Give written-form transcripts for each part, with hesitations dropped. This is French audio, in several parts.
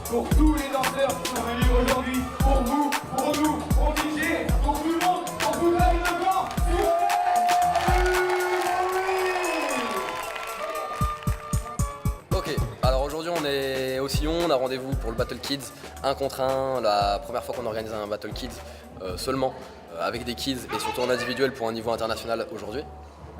Pour tous les danseurs qui sont venus aujourd'hui, pour vous, pour nous, pour DJ, pour tout le monde, pour vous donner le temps, s'il vous plaît. Ok, alors aujourd'hui on est au Sillon, on a rendez-vous pour le Battle Kids 1 contre 1, la première fois qu'on organise un Battle Kids seulement avec des kids et surtout en individuel pour un niveau international aujourd'hui.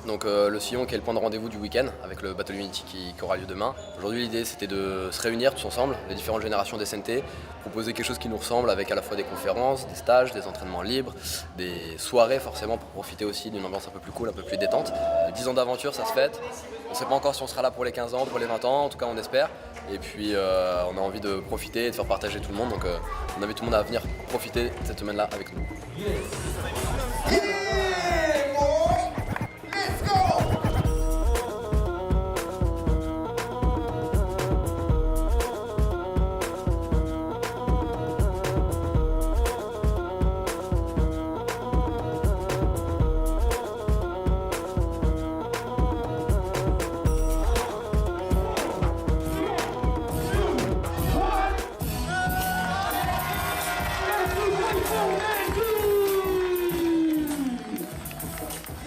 Donc le Sillon qui est le point de rendez-vous du week-end avec le Battle Unity qui aura lieu demain. Aujourd'hui l'idée c'était de se réunir tous ensemble, les différentes générations des SNT, proposer quelque chose qui nous ressemble avec à la fois des conférences, des stages, des entraînements libres, des soirées forcément pour profiter aussi d'une ambiance un peu plus cool, un peu plus détente. 10 ans d'aventure ça se fête, on ne sait pas encore si on sera là pour les 15 ans, pour les 20 ans, en tout cas on espère. Et puis on a envie de profiter et de faire partager tout le monde, donc on invite tout le monde à venir profiter cette semaine-là avec nous.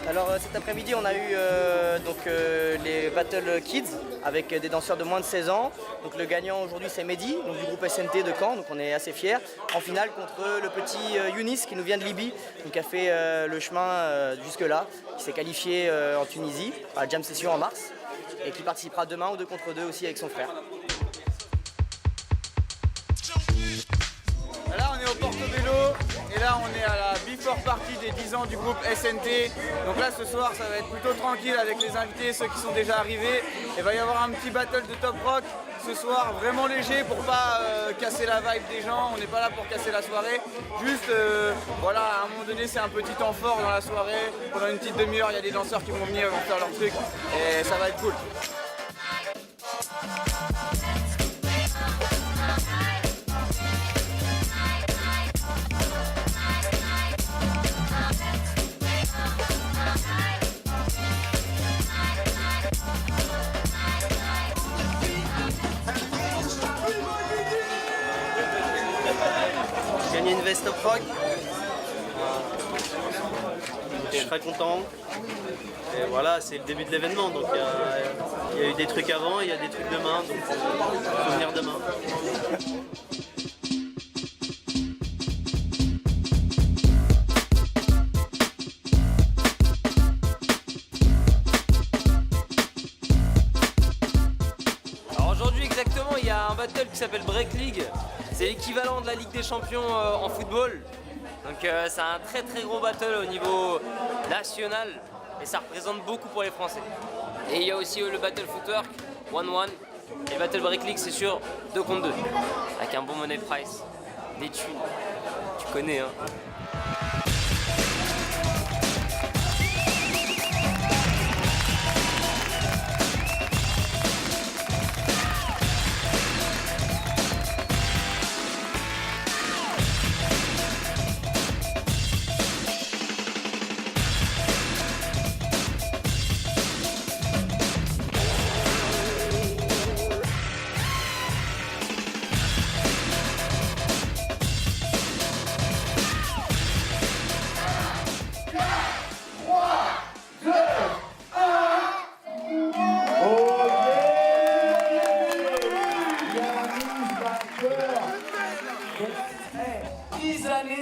Alors cet après-midi on a eu les Battle Kids avec des danseurs de moins de 16 ans. Donc le gagnant aujourd'hui c'est Mehdi, donc du groupe SNT de Caen, donc on est assez fiers. En finale contre le petit Younis qui nous vient de Libye, donc qui a fait le chemin jusque là, qui s'est qualifié en Tunisie à la Jam Session en mars et qui participera demain au 2 contre 2 aussi avec son frère. Là on est au Portobello et là on est à la before party des 10 ans du groupe SNT. Donc là ce soir ça va être plutôt tranquille avec les invités, ceux qui sont déjà arrivés. Il va y avoir un petit battle de top rock ce soir, vraiment léger pour pas casser la vibe des gens. On n'est pas là pour casser la soirée. Juste voilà, à un moment donné c'est un petit temps fort dans la soirée. Pendant une petite demi-heure il y a des danseurs qui vont venir, vont faire leur truc et ça va être cool. J'ai gagné une veste Top Rock. Je suis très content. Et voilà, c'est le début de l'événement. Donc il y a eu des trucs avant, il y a des trucs demain. Donc il faut venir demain. Alors aujourd'hui exactement, il y a un battle qui s'appelle Break League. C'est l'équivalent de la Ligue des Champions en football. Donc c'est un très gros battle au niveau national et ça représente beaucoup pour les Français. Et il y a aussi le Battle Footwork 1-1 et le Battle Break League c'est sûr 2 contre 2 avec un bon money price, des thunes, tu connais hein.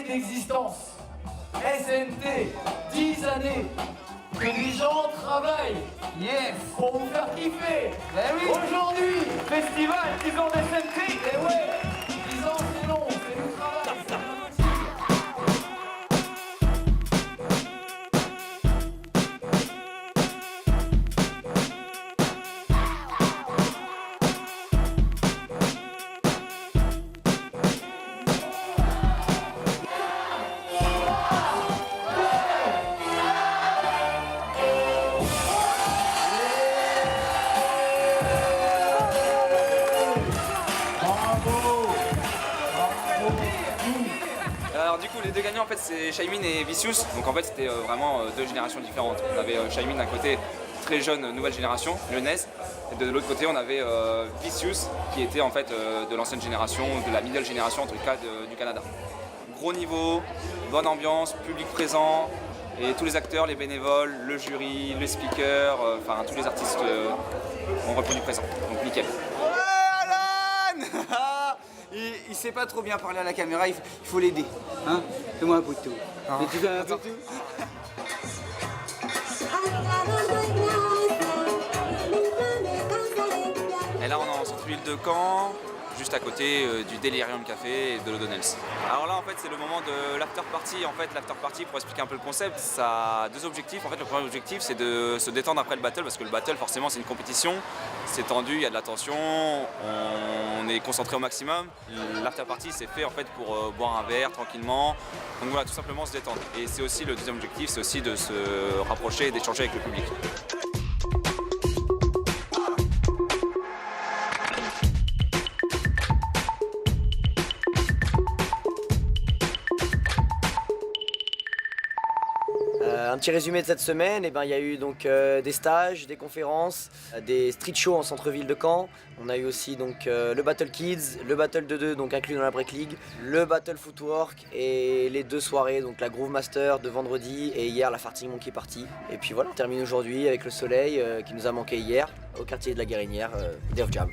D'existence. SNT, 10 années que les gens travaillent pour vous faire kiffer. Aujourd'hui, festival 10 ans d'SNT. Et ouais, 10 ans c'est long, c'est du travail. les deux gagnants en fait c'est Shaymin et Vicious, donc en fait c'était vraiment deux générations différentes. On avait Shaymin d'un côté, très jeune, nouvelle génération, lyonnaise, et de l'autre côté on avait Vicious qui était en fait de l'ancienne génération, de la middle génération en tout cas du Canada. Gros niveau, bonne ambiance, public présent, et tous les acteurs, les bénévoles, le jury, les speakers, enfin tous les artistes ont répondu présent, donc nickel. Ouais, Alan il sait pas trop bien parler à la caméra, il faut l'aider. Hein, fais-moi un poteau. Tu fais un poteau. Et là on est en centre-ville de Caen, juste à côté du Delirium Café et de l'Odonels. Alors là en fait c'est le moment de l'after party. En fait l'after party, pour expliquer un peu le concept, ça a deux objectifs. En fait le premier objectif c'est de se détendre après le battle, parce que le battle forcément c'est une compétition, c'est tendu, il y a de la tension, on est concentré au maximum. L'after party c'est fait en fait pour boire un verre tranquillement, donc voilà, tout simplement se détendre. Et c'est aussi le deuxième objectif, c'est aussi de se rapprocher et d'échanger avec le public. Un petit résumé de cette semaine, il y a eu donc des stages, des conférences, des street shows en centre-ville de Caen. On a eu aussi donc le Battle Kids, le Battle 2-2 donc inclus dans la Break League, le Battle Footwork et les deux soirées, donc la Groove Master de vendredi et hier la Farting Monkey Party. Et puis voilà, on termine aujourd'hui avec le soleil qui nous a manqué hier au quartier de la Guérinière, Day of Jam.